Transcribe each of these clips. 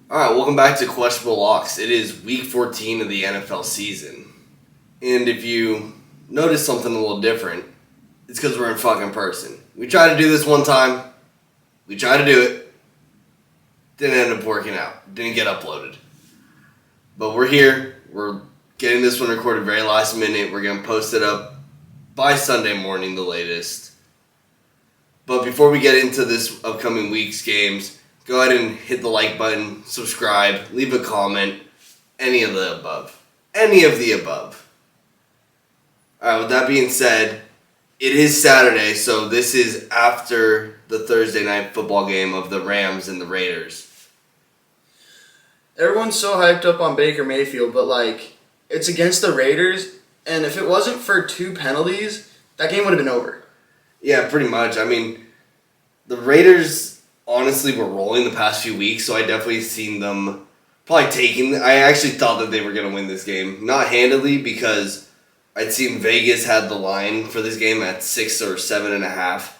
All right, welcome back to Questionable Locks. It is week 14 of the NFL season. And if you notice something a little different, it's because we're in fucking person. We tried to do this one time. We tried to do it. Didn't end up working out. Didn't get uploaded. But we're here. We're getting this one recorded very last minute. We're going to post it up by Sunday morning, the latest. But before we get into this upcoming week's games, go ahead and hit the like button, subscribe, leave a comment, any of the above. Any of the above. Alright, with that being said, it is Saturday, so this is after the Thursday night football game of the Rams and the Raiders. Everyone's so hyped up on Baker Mayfield, but it's against the Raiders, and if it wasn't for 2 penalties, that game would have been over. Yeah, pretty much. I mean, the Raiders honestly were rolling the past few weeks, so I definitely seen them probably taking. I actually thought that they were going to win this game. Not handily, because I'd seen Vegas had the line for this game at 6 or 7.5,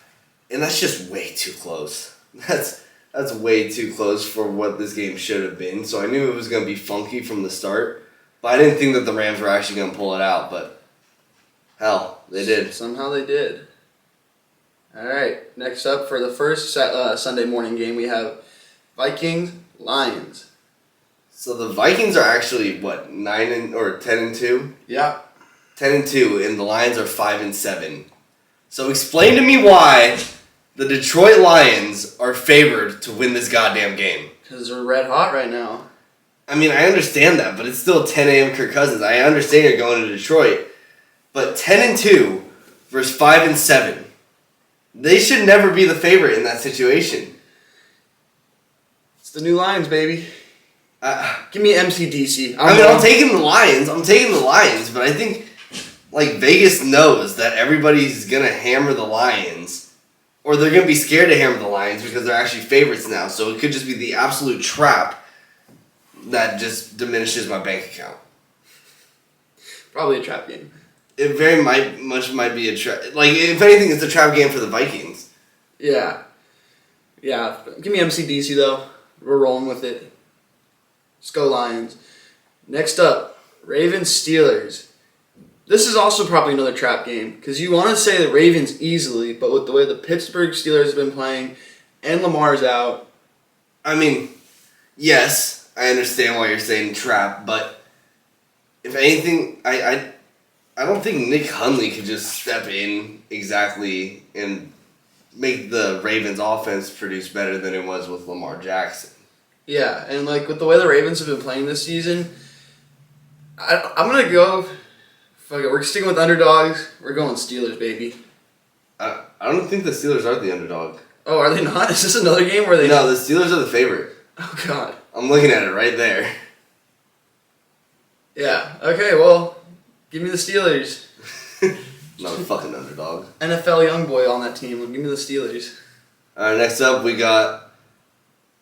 and that's just way too close. That's way too close for what this game should have been, so I knew it was going to be funky from the start, but I didn't think that the Rams were actually going to pull it out, but hell, they did. Somehow they did. All right, next up for the first Sunday morning game, we have Vikings-Lions. So the Vikings are actually, 10-2? Yeah. 10-2, and the Lions are 5-7. So explain to me why the Detroit Lions are favored to win this goddamn game. Because they're red hot right now. I mean, I understand that, but it's still 10 a.m. Kirk Cousins. I understand you're going to Detroit, but 10-2 versus 5-7. They should never be the favorite in that situation. It's the new Lions, baby. Give me MCDC. I'm taking the Lions. But I think Vegas knows that everybody's gonna hammer the Lions, or they're gonna be scared to hammer the Lions because they're actually favorites now. So it could just be the absolute trap that just diminishes my bank account. Probably a trap game. It very much might be a trap. If anything, it's a trap game for the Vikings. Yeah. Yeah. Give me MCDC, though. We're rolling with it. Let's go Lions. Next up, Ravens-Steelers. This is also probably another trap game, because you want to say the Ravens easily, but with the way the Pittsburgh Steelers have been playing and Lamar's out. I mean, yes, I understand why you're saying trap, but if anything, I don't think Nick Hundley could just step in exactly and make the Ravens offense produce better than it was with Lamar Jackson. Yeah, and with the way the Ravens have been playing this season, I'm going to go, fuck it, we're sticking with underdogs. We're going Steelers, baby. I don't think the Steelers are the underdog. Oh, are they not? Is this another game where they... No, the Steelers are the favorite. Oh, God. I'm looking at it right there. Yeah, okay, well... Give me the Steelers. Not a fucking underdog. NFL young boy on that team. Give me the Steelers. All right, next up we got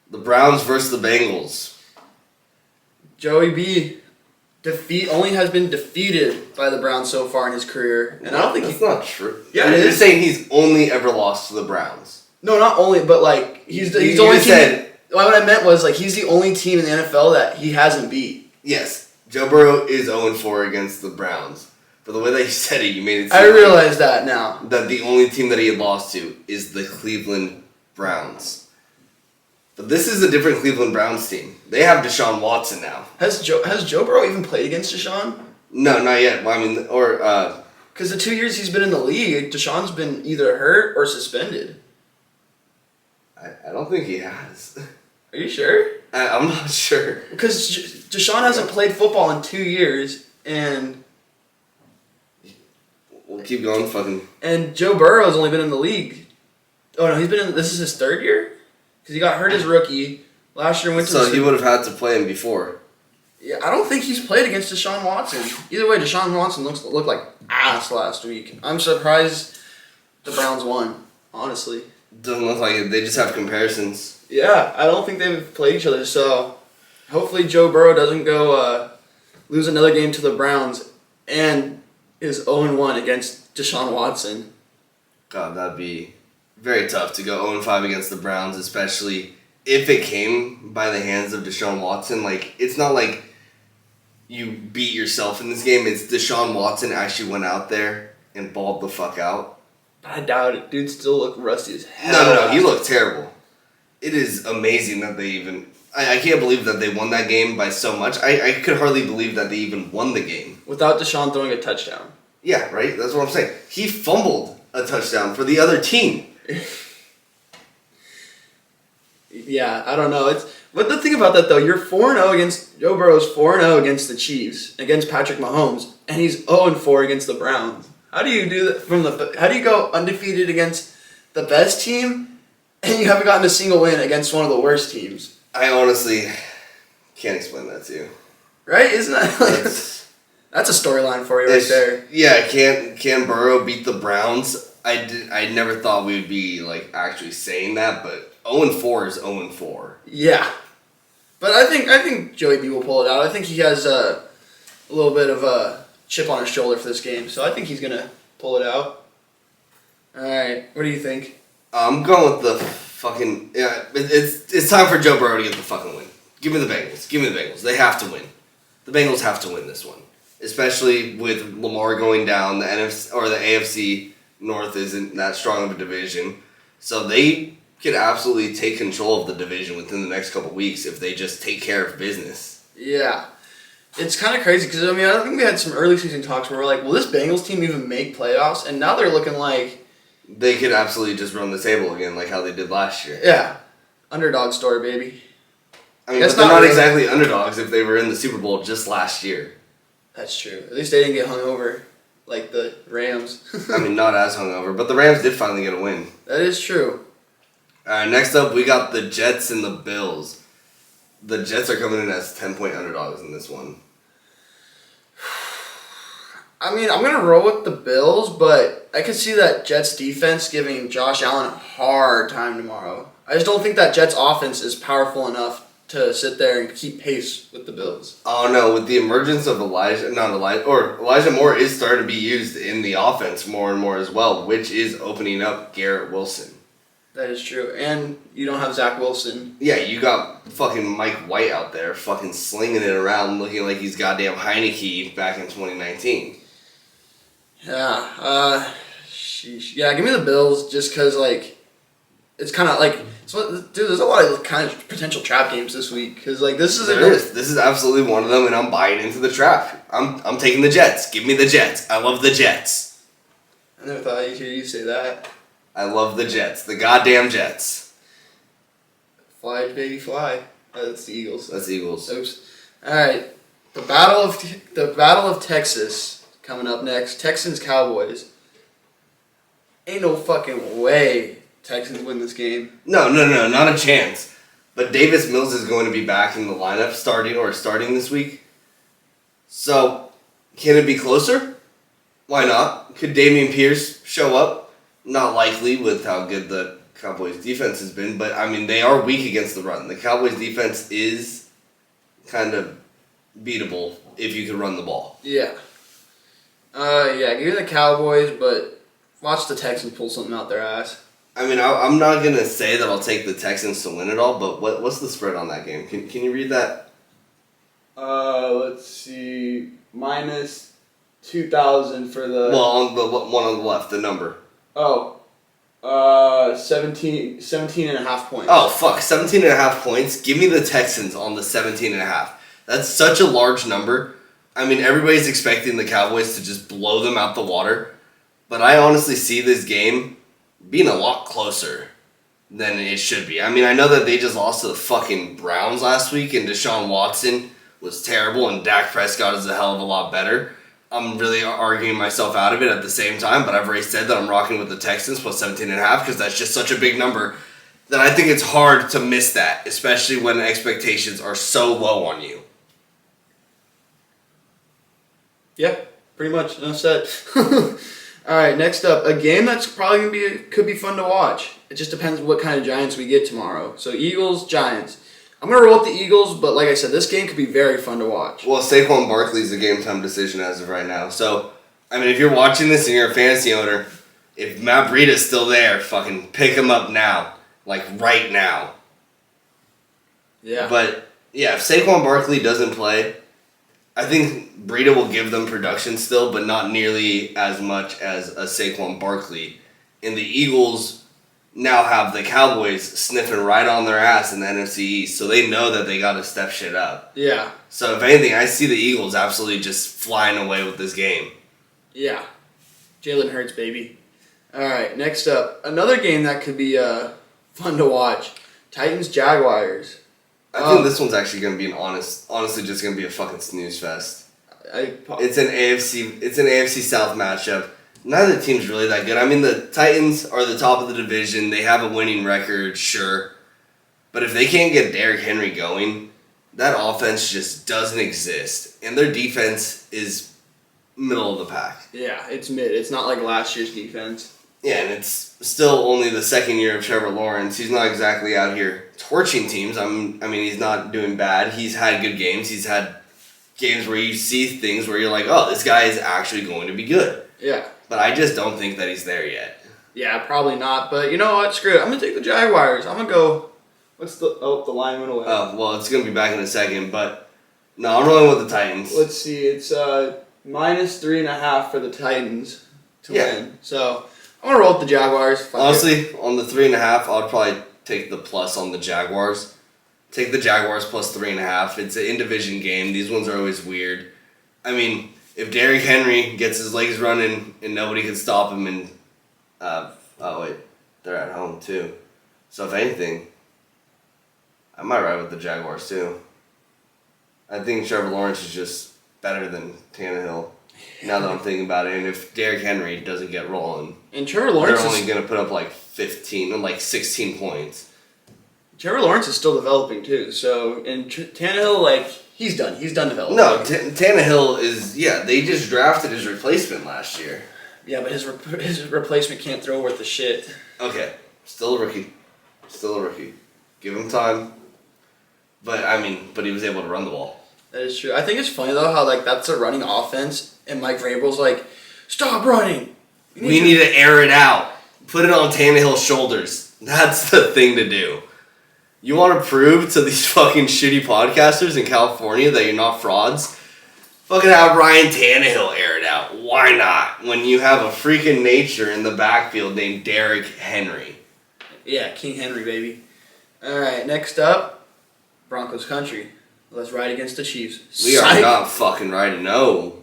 the Browns versus the Bengals. Joey B. only has been defeated by the Browns so far in his career, and I don't think that's not true. Yeah, you're saying he's only ever lost to the Browns. No, not only, but he's the only team. What I meant was he's the only team in the NFL that he hasn't beat. Yes. Joe Burrow is 0-4 against the Browns. But the way that you said it, you made it seem I realize that now. That the only team that he had lost to is the Cleveland Browns. But this is a different Cleveland Browns team. They have Deshaun Watson now. Has Joe Burrow even played against Deshaun? No, not yet. Well, I mean, because the 2 years he's been in the league, Deshaun's been either hurt or suspended. I don't think he has. Are you sure? I'm not sure. Because Deshaun hasn't played football in 2 years, and... We'll keep going, fucking... And Joe Burrow has only been in the league. Oh, no, this is his 3rd year? Because he got hurt as rookie. Last year went to... So he would have had to play him before. Yeah, I don't think he's played against Deshaun Watson. Either way, Deshaun Watson looked like ass last week. I'm surprised the Browns won, honestly. Doesn't look like it. They just have comparisons. Yeah, I don't think they've played each other, so hopefully Joe Burrow doesn't go lose another game to the Browns and is 0-1 against Deshaun Watson. God, that'd be very tough to go 0-5 against the Browns, especially if it came by the hands of Deshaun Watson, like, it's not like you beat yourself in this game. It's Deshaun Watson actually went out there and balled the fuck out. I doubt it. Dude still looked rusty as hell. No. He looked terrible. It is amazing that they even... I can't believe that they won that game by so much. I could hardly believe that they even won the game. Without Deshaun throwing a touchdown. Yeah, right? That's what I'm saying. He fumbled a touchdown for the other team. Yeah, I don't know. But the thing about that, though, you're 4-0 against... Joe Burrow's 4-0 against the Chiefs, against Patrick Mahomes, and he's 0-4 against the Browns. How do you do that how do you go undefeated against the best team, and you haven't gotten a single win against one of the worst teams? I honestly can't explain that to you. Right? Isn't that like... That's a storyline for you right there. Yeah, can Burrow beat the Browns? I never thought we would be like actually saying that, but 0-4 is 0-4. Yeah, but I think Joey B will pull it out. I think he has a little bit of a chip on his shoulder for this game, so I think he's gonna pull it out. All right, what do you think? I'm going with the fucking It's time for Joe Burrow to get the fucking win. Give me the Bengals. Give me the Bengals. They have to win. The Bengals have to win this one. Especially with Lamar going down, the NFC or the AFC North isn't that strong of a division, so they could absolutely take control of the division within the next couple weeks if they just take care of business. Yeah, it's kind of crazy because I think we had some early season talks where we're like, will this Bengals team even make playoffs? And now they're looking like they could absolutely just run the table again, like how they did last year. Yeah, underdog story, baby. I mean, but they're not exactly underdogs if they were in the Super Bowl just last year. That's true. At least they didn't get hung over like the Rams. I mean, not as hungover, but the Rams did finally get a win. That is true. All right, next up, we got the Jets and the Bills. The Jets are coming in as 10-point underdogs in this one. I mean, I'm going to roll with the Bills, but I could see that Jets defense giving Josh Allen a hard time tomorrow. I just don't think that Jets offense is powerful enough to sit there and keep pace with the Bills. Oh no, with the emergence of Elijah Moore is starting to be used in the offense more and more as well, which is opening up Garrett Wilson. That is true. And you don't have Zach Wilson. Yeah, you got fucking Mike White out there fucking slinging it around looking like he's goddamn Heineke back in 2019. Yeah, sheesh. Yeah, give me the Bills just because, like, it's kind of like... dude, there's a lot of kind of potential trap games this week because this is This is absolutely one of them, and I'm buying into the trap. I'm taking the Jets. Give me the Jets. I love the Jets. I never thought I'd hear you say that. I love the Jets. The goddamn Jets. Fly, baby, fly. That's the Eagles. That's Eagles. Oops. All right, the Battle of Texas coming up next. Texans Cowboys. Ain't no fucking way Texans win this game. No, not a chance. But Davis Mills is going to be back in the lineup starting this week. So, can it be closer? Why not? Could Dameon Pierce show up? Not likely with how good the Cowboys defense has been, but I mean, they are weak against the run. The Cowboys defense is kind of beatable if you could run the ball. Yeah. Yeah, give me the Cowboys, but watch the Texans pull something out their ass. I mean, I'm not going to say that I'll take the Texans to win it all, but what's the spread on that game? Can you read that? Let's see. Minus 2,000 for the... Well, on the one on the left, the number. 17 and a half points. Oh, fuck. 17 and a half points. Give me the Texans on the 17 and a half. That's such a large number. I mean, everybody's expecting the Cowboys to just blow them out the water, but I honestly see this game being a lot closer than it should be. I mean, I know that they just lost to the fucking Browns last week, and Deshaun Watson was terrible, and Dak Prescott is a hell of a lot better. I'm really arguing myself out of it at the same time, but I've already said that I'm rocking with the Texans plus 17.5 because that's just such a big number that I think it's hard to miss that, especially when expectations are so low on you. Yeah, pretty much. Enough said. All right, next up, a game that's probably could be fun to watch. It just depends what kind of Giants we get tomorrow. So Eagles, Giants. I'm going to roll with the Eagles, but like I said, this game could be very fun to watch. Well, Saquon Barkley's a game-time decision as of right now. So, I mean, if you're watching this and you're a fantasy owner, if Matt Breida's still there, fucking pick him up now. Like, right now. Yeah. But yeah, if Saquon Barkley doesn't play, I think Breida will give them production still, but not nearly as much as a Saquon Barkley. And the Eagles now have the Cowboys sniffing right on their ass in the NFC East, so they know that they got to step shit up. Yeah. So if anything, I see the Eagles absolutely just flying away with this game. Yeah. Jalen Hurts, baby. All right, next up, another game that could be fun to watch. Titans-Jaguars. I think this one's actually going to be honestly just going to be a fucking snooze fest. It's an AFC South matchup. Neither team's really that good. I mean, the Titans are the top of the division. They have a winning record, sure. But if they can't get Derrick Henry going, that offense just doesn't exist. And their defense is middle of the pack. Yeah, it's mid. It's not like last year's defense. Yeah, and it's still only the second year of Trevor Lawrence. He's not exactly out here torching teams. I mean, he's not doing bad. He's had good games. He's had games where you see things where you're like, oh, this guy is actually going to be good. Yeah. But I just don't think that he's there yet. Yeah, probably not. But you know what? Screw it. I'm going to take the Jaguars. I'm going to go. The line went away. Oh, well, it's going to be back in a second. But no, I'm rolling with the Titans. Let's see. It's -3.5 for the Titans to win. So I'm going to roll with the Jaguars. Honestly, on the 3.5, I'd probably take the plus on the Jaguars. Take the Jaguars plus 3.5. It's an in-division game. These ones are always weird. I mean, if Derrick Henry gets his legs running and nobody can stop him, and they're at home too. So if anything, I might ride with the Jaguars too. I think Trevor Lawrence is just better than Tannehill. Now that I'm thinking about it, and if Derrick Henry doesn't get rolling, and Trevor Lawrence they're only going to put up like 15 and like 16 points. Trevor Lawrence is still developing too. So and Tannehill, he's done. He's done developing. No, Tannehill is they just drafted his replacement last year. Yeah, but his replacement can't throw worth a shit. Okay, still a rookie. Give him time. But he was able to run the ball. That is true. I think it's funny though how that's a running offense, and Mike Vrabel's like, "Stop running. We need to air it out. Put it on Tannehill's shoulders. That's the thing to do. You want to prove to these fucking shitty podcasters in California that you're not frauds? Fucking have Ryan Tannehill air it out. Why not? When you have a freaking nature in the backfield named Derrick Henry. Yeah, King Henry, baby. All right, next up, Broncos country. Let's ride against the Chiefs. We are not fucking riding. No.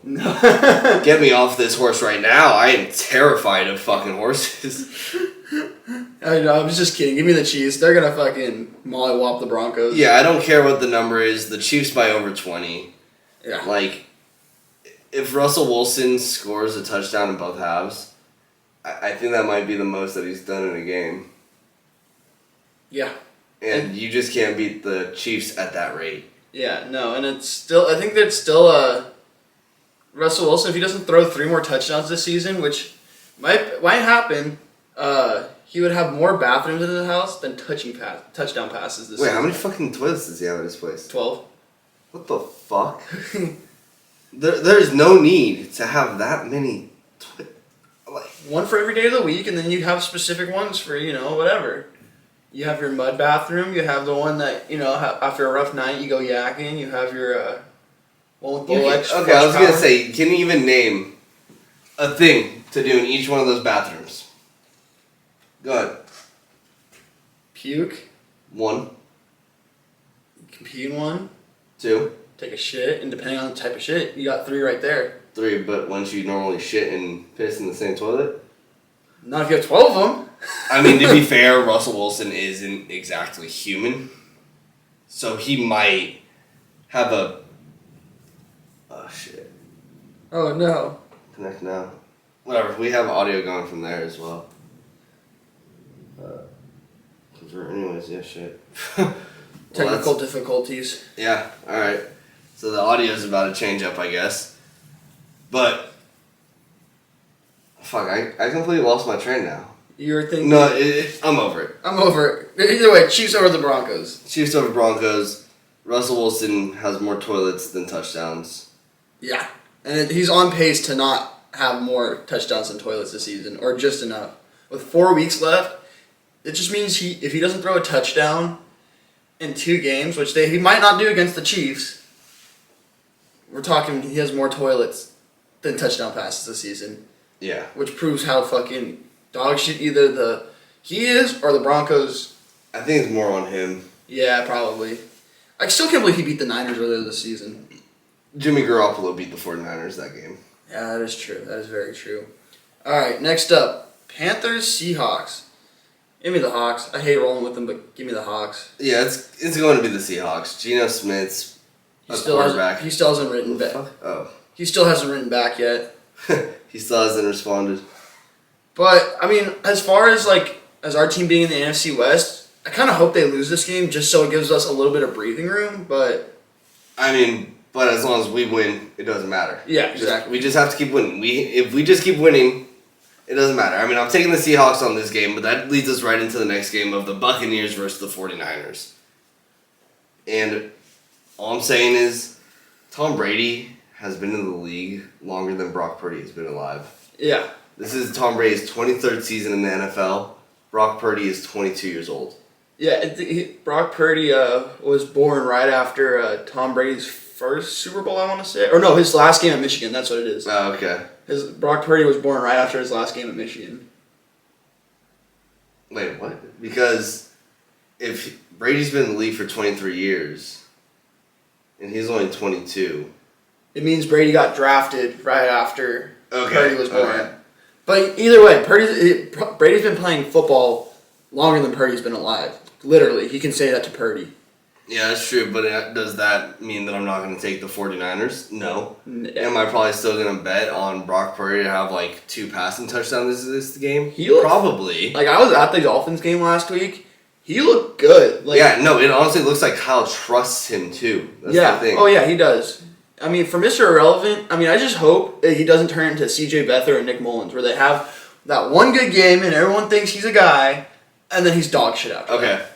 Get me off this horse right now. I am terrified of fucking horses. I was just kidding. Give me the Chiefs. They're gonna fucking mollywop the Broncos. Yeah, I don't care what the number is. The Chiefs by over 20. Yeah. If Russell Wilson scores a touchdown in both halves, I think that might be the most that he's done in a game. Yeah. And you just can't beat the Chiefs at that rate. Yeah, no, and it's still. I think that's still Russell Wilson. If he doesn't throw 3 more touchdowns this season, which might happen, he would have more bathrooms in his house than touchdown passes this season. Wait, how many fucking toilets does he have at his place? 12. What the fuck? There's no need to have that many one for every day of the week, and then you have specific ones for, whatever. You have your mud bathroom, you have the one that, after a rough night you go yakking, you have your one with the extra. Okay, I was going to say, can you even name a thing to do in each one of those bathrooms? Go ahead. Puke. 1. You can pee in one. 2. Take a shit, and depending on the type of shit, you got 3 right there. 3, but once you normally shit and piss in the same toilet? Not if you have 12 of them. I mean, to be fair, Russell Wilson isn't exactly human. So he might have a... Oh, shit. Oh, no. Connect now. Whatever, we have audio going from there as well. Anyways, yeah, shit. Technical difficulties. Yeah, alright. So the audio's about to change up, I guess. But... Fuck, I completely lost my train now. You were thinking... No, I'm over it. I'm over it. Either way, Chiefs over the Broncos. Chiefs over Broncos. Russell Wilson has more toilets than touchdowns. Yeah. And he's on pace to not have more touchdowns than toilets this season, or just enough. With 4 weeks left, it just means if he doesn't throw a touchdown, in 2 games, which he might not do against the Chiefs. We're talking he has more toilets than touchdown passes this season. Yeah. Which proves how fucking dog shit either he is or the Broncos. I think it's more on him. Yeah, probably. I still can't believe he beat the Niners earlier this season. Jimmy Garoppolo beat the 49ers that game. Yeah, that is true. That is very true. All right, next up, Panthers, Seahawks. Give me the Hawks. I hate rolling with them, but give me the Hawks. Yeah, it's going to be the Seahawks. Geno Smith's a quarterback. He still hasn't written back. Oh. He still hasn't written back yet. He still hasn't responded. But I mean, as far as as our team being in the NFC West, I kind of hope they lose this game just so it gives us a little bit of breathing room. But I mean, but as long as we win, it doesn't matter. Yeah, exactly. We just have to keep winning. If we just keep winning, it doesn't matter. I mean, I'm taking the Seahawks on this game, but that leads us right into the next game of the Buccaneers versus the 49ers. And all I'm saying is, Tom Brady has been in the league longer than Brock Purdy has been alive. Yeah. This is Tom Brady's 23rd season in the NFL. Brock Purdy is 22 years old. Yeah, Brock Purdy was born right after Tom Brady's first Super Bowl, I want to say. Or no, his last game at Michigan. That's what it is. Oh, okay. Brock Purdy was born right after his last game at Michigan. Wait, what? Because if Brady's been in the league for 23 years, and he's only 22... It means Brady got drafted right after Purdy was born. Okay. But either way, Brady's been playing football longer than Purdy's been alive. Literally, he can say that to Purdy. Yeah, that's true, but does that mean that I'm not going to take the 49ers? No. Am I probably still going to bet on Brock Purdy to have 2 passing touchdowns this game? Probably. I was at the Dolphins game last week. He looked good. It honestly looks like Kyle trusts him too. That's the thing. Oh yeah, he does. I mean, for Mr. Irrelevant, I just hope that he doesn't turn into C.J. Beathard and Nick Mullins, where they have that one good game and everyone thinks he's a guy, and then he's dog shit after that. Okay.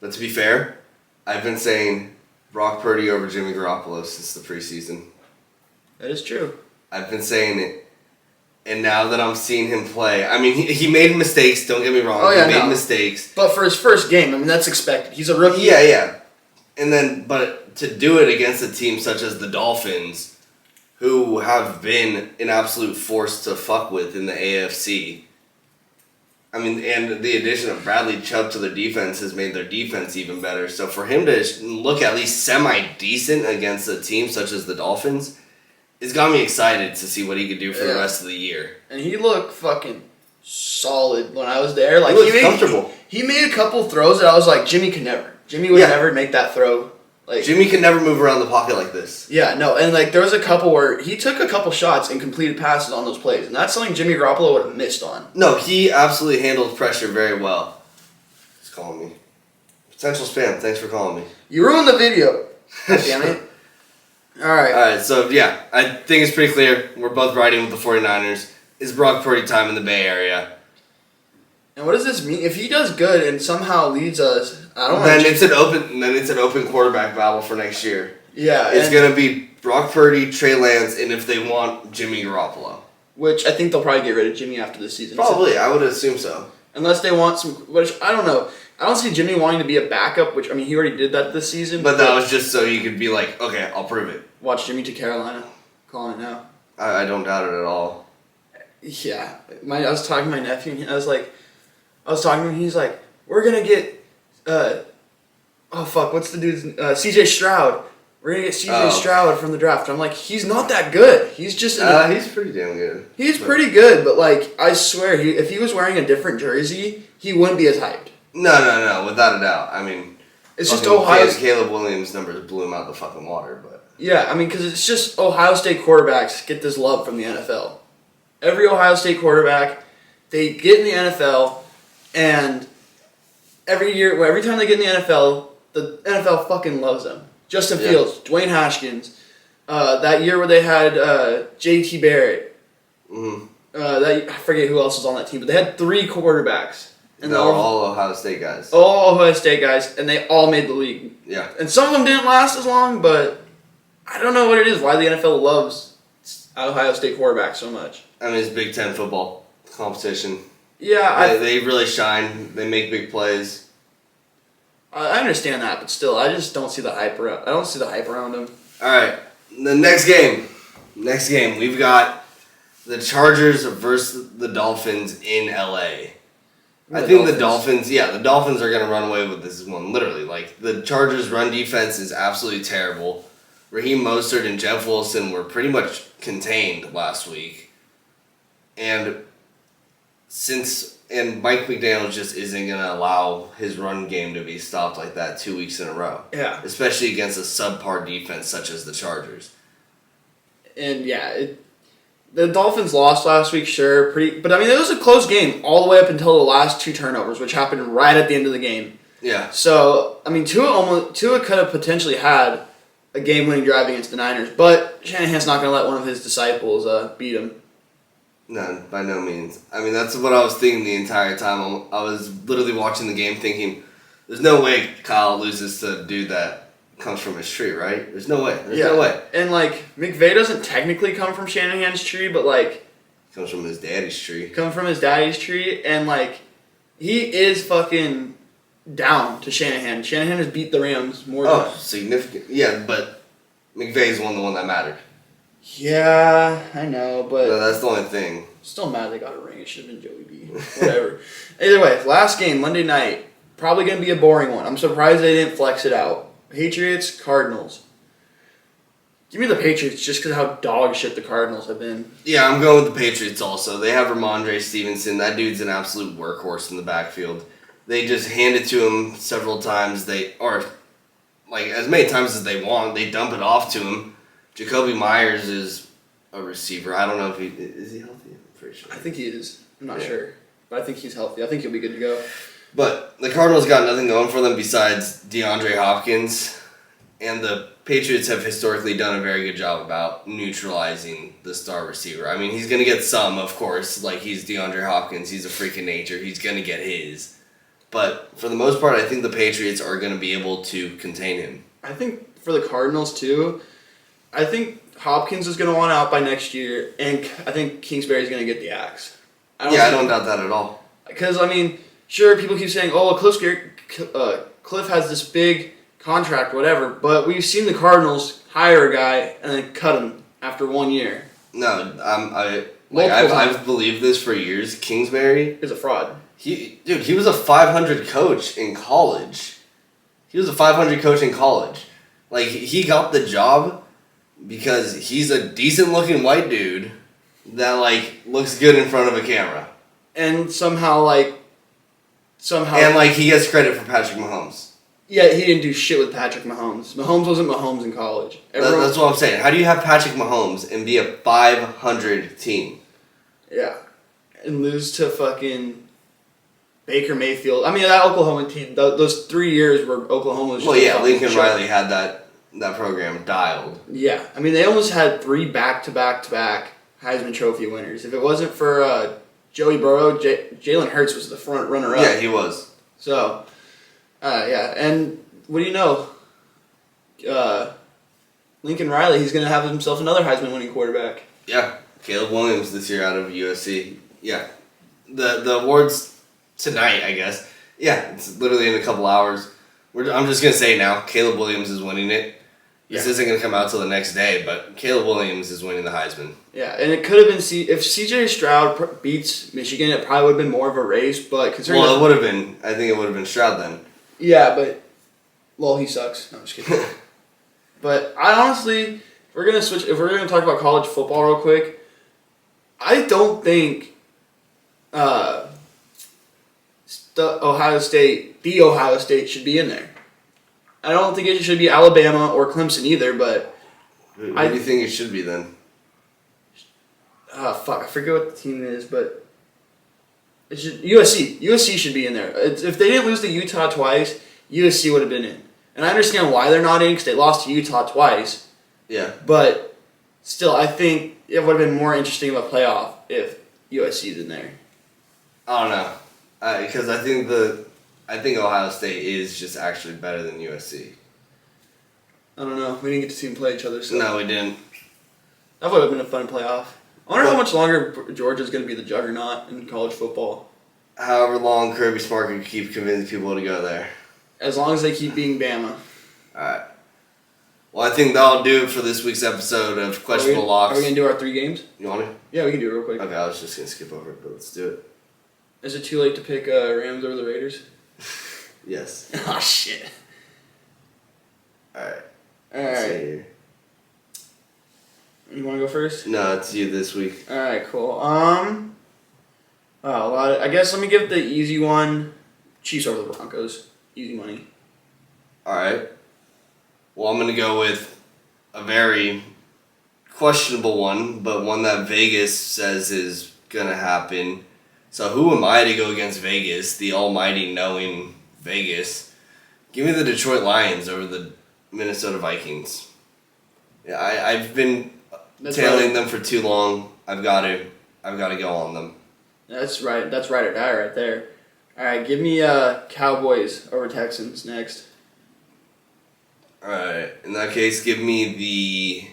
But to be fair, I've been saying Brock Purdy over Jimmy Garoppolo since the preseason. That is true. I've been saying it. And now that I'm seeing him play, I mean, he made mistakes, don't get me wrong. He made mistakes. But for his first game, that's expected. He's a rookie. Yeah. And then, but to do it against a team such as the Dolphins, who have been an absolute force to fuck with in the AFC, I mean, and the addition of Bradley Chubb to their defense has made their defense even better. So for him to look at least semi-decent against a team such as the Dolphins, it's got me excited to see what he could do for the rest of the year. And he looked fucking solid when I was there. He looked comfortable. He made a couple throws that I was like, Jimmy could never. Jimmy would never make that throw. Jimmy can never move around the pocket like this. Yeah, no, and there was a couple where he took a couple shots and completed passes on those plays, and that's something Jimmy Garoppolo would have missed on. No, he absolutely handled pressure very well. He's calling me. Potential spam, thanks for calling me. You ruined the video. Damn it. Alright, so yeah, I think it's pretty clear. We're both riding with the 49ers. It's Brock Purdy time in the Bay Area. And what does this mean? If he does good and somehow leads us, I don't know. Then it's an open quarterback battle for next year. Yeah. It's going to be Brock Purdy, Trey Lance, and if they want, Jimmy Garoppolo. Which I think they'll probably get rid of Jimmy after this season. Probably, I would assume so. Unless they want some, which I don't know. I don't see Jimmy wanting to be a backup, which, I mean, he already did that this season. But that was just so you could be like, okay, I'll prove it. Watch Jimmy to Carolina. Calling it now. I don't doubt it at all. Yeah. I was talking to my nephew, and I was talking to him, he's like, we're going to get, what's the dude's, C.J. Stroud. We're going to get C.J. Stroud from the draft. I'm like, he's not that good. He's just... he's pretty damn good. He's pretty good, but, I swear, if he was wearing a different jersey, he wouldn't be as hyped. No, without a doubt. I mean... It's just Ohio... Caleb Williams' numbers blew him out the fucking water, but... Yeah, I mean, because it's just Ohio State quarterbacks get this love from the NFL. Every Ohio State quarterback, they get in the NFL, and every time they get in the NFL fucking loves them. Justin Fields, Dwayne Haskins, that year where they had J.T. Barrett. Mm-hmm. I forget who else was on that team, but they had 3 quarterbacks. And they were all Ohio State guys. All Ohio State guys, and they all made the league. Yeah. And some of them didn't last as long, but I don't know what it is, why the NFL loves Ohio State quarterbacks so much. I mean, it's Big Ten football competition. Yeah. They really shine. They make big plays. I understand that, but still, I just don't see the hype around. I don't see the hype around him. All right, the next game. We've got the Chargers versus the Dolphins in LA. I think the Dolphins are going to run away with this one, literally. Like, the Chargers' run defense is absolutely terrible. Raheem Mostert and Jeff Wilson were pretty much contained last week. And Mike McDaniel just isn't going to allow his run game to be stopped like that 2 weeks in a row. Yeah. Especially against a subpar defense such as the Chargers. And the Dolphins lost last week, sure, but I mean it was a close game all the way up until the last 2 turnovers, which happened right at the end of the game. Yeah. So I mean, Tua could have potentially had a game-winning drive against the Niners, but Shanahan's not going to let one of his disciples beat him. No, by no means. I mean, that's what I was thinking the entire time. I was literally watching the game thinking, "There's no way Kyle loses to a dude that comes from his tree, right? There's no way. There's no way." And McVay doesn't technically come from Shanahan's tree, but comes from his daddy's tree. And he is fucking down to Shanahan. Shanahan has beat the Rams more than significant. Yeah, but McVay's won the one that mattered. Yeah, I know, but no, that's the only thing. Still mad they got a ring. It should have been Joey B. Whatever. Either way, last game, Monday night, probably going to be a boring one. I'm surprised they didn't flex it out. Patriots, Cardinals. Give me the Patriots just because how dog shit the Cardinals have been. Yeah, I'm going with the Patriots also. They have Ramondre Stevenson. That dude's an absolute workhorse in the backfield. They just hand it to him several times. As many times as they want, they dump it off to him. Jacoby Myers is a receiver. I don't know if is he healthy? I'm pretty sure. I think he is. I'm not sure. But I think he's healthy. I think he'll be good to go. But the Cardinals got nothing going for them besides DeAndre Hopkins. And the Patriots have historically done a very good job about neutralizing the star receiver. I mean, he's going to get some, of course. He's DeAndre Hopkins. He's a freak of nature. He's going to get his. But for the most part, I think the Patriots are going to be able to contain him. I think for the Cardinals, too, I think Hopkins is going to want out by next year, and I think Kingsbury's going to get the axe. I don't doubt that at all. Because, I mean, sure, people keep saying, Cliff has this big contract, whatever, but we've seen the Cardinals hire a guy and then cut him after 1 year. No, I've believed this for years. Kingsbury is a fraud. He was a 500 coach in college. He got the job because he's a decent-looking white dude that, looks good in front of a camera. And somehow... And, he gets credit for Patrick Mahomes. Yeah, he didn't do shit with Patrick Mahomes. Mahomes wasn't Mahomes in college. That's what I'm saying. How do you have Patrick Mahomes and be a 500 team? Yeah. And lose to fucking Baker Mayfield. I mean, that Oklahoma team, those 3 years where Oklahoma was just Lincoln Riley had that program dialed. Yeah. I mean, they almost had 3 back-to-back-to-back Heisman Trophy winners. If it wasn't for Joey Burrow, Jalen Hurts was the front runner-up. Yeah, he was. So, and what do you know? Lincoln Riley, he's going to have himself another Heisman winning quarterback. Yeah, Caleb Williams this year out of USC. Yeah. The awards tonight, I guess. Yeah, it's literally in a couple hours. I'm just going to say now, Caleb Williams is winning it. This isn't going to come out till the next day, but Caleb Williams is winning the Heisman. Yeah, and it could have been if C.J. Stroud beats Michigan, it probably would have been more of a race. But considering it would have been. I think it would have been Stroud then. Yeah, but he sucks. No, I'm just kidding. But I honestly, if we're gonna talk about college football real quick, I don't think the Ohio State should be in there. I don't think it should be Alabama or Clemson either, but... Who do you think it should be then? I forget what the team is, but... USC. USC should be in there. If they didn't lose to Utah twice, USC would have been in. And I understand why they're not in, because they lost to Utah twice. Yeah. But still, I think it would have been more interesting of a playoff if USC's in there. I don't know. Because I think Ohio State is just actually better than USC. I don't know. We didn't get to see them play each other. So. No, we didn't. That would have been a fun playoff. I wonder how much longer Georgia's going to be the juggernaut in college football. However long Kirby Smart can keep convincing people to go there. As long as they keep being Bama. All right. Well, I think that'll do it for this week's episode of Questionable Locks. Are we going to do our 3 games? You want to? Yeah, we can do it real quick. Okay, I was just going to skip over it, but let's do it. Is it too late to pick Rams over the Raiders? Yes. Oh, shit. All right. All right. You want to go first? No, it's you this week. All right, cool. I guess let me give the easy one. Chiefs over the Broncos. Easy money. All right. Well, I'm going to go with a very questionable one, but one that Vegas says is going to happen. So who am I to go against Vegas, the almighty knowing Vegas? Give me the Detroit Lions over the Minnesota Vikings. Yeah, I've been tailing them for too long. I've got to go on them. That's right. That's right or die right there. All right, give me Cowboys over Texans next. All right. In that case, give me the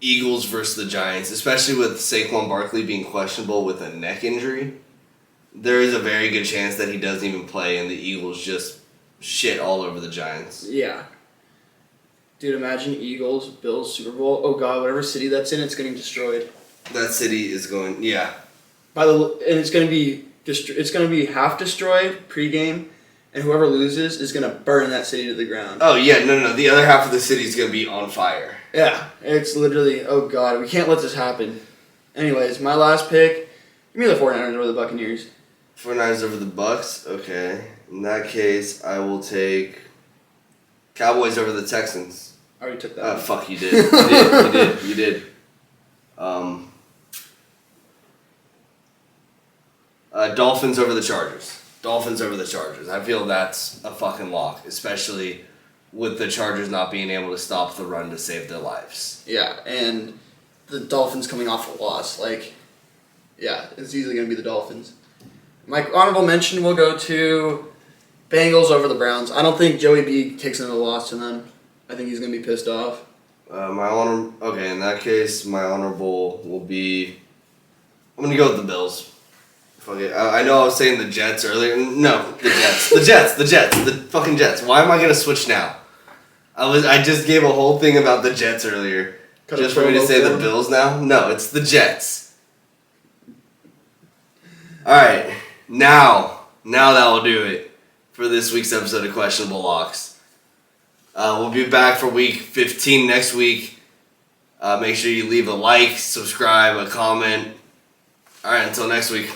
Eagles versus the Giants, especially with Saquon Barkley being questionable with a neck injury. There is a very good chance that he doesn't even play, and the Eagles just shit all over the Giants. Yeah. Dude, imagine Eagles, Bills, Super Bowl. Oh God, whatever city that's in, it's getting destroyed. That city is going, yeah. And it's going to be half destroyed pregame, and whoever loses is going to burn that city to the ground. Oh yeah, no. The other half of the city is going to be on fire. Yeah, it's literally. Oh God, we can't let this happen. Anyways, my last pick. Give me the 49ers over the Buccaneers. 49ers over the Bucks. Okay. In that case, I will take Cowboys over the Texans. I already took that. Fuck, you did. You did. Dolphins over the Chargers. Dolphins over the Chargers. I feel that's a fucking lock, especially with the Chargers not being able to stop the run to save their lives. Yeah, and the Dolphins coming off a loss. It's easily going to be the Dolphins. My honorable mention will go to Bengals over the Browns. I don't think Joey B takes another loss to them. I think he's going to be pissed off. Okay, in that case, my honorable will be... I'm going to go with the Bills. Fuck it. I know I was saying the Jets earlier. No, the Jets. The fucking Jets. Why am I going to switch now? I just gave a whole thing about the Jets earlier. Just for me to say the Bills now? No, it's the Jets. Alright, now that will do it for this week's episode of Questionable Locks. We'll be back for week 15 next week. Make sure you leave a like, subscribe, a comment. Alright, until next week.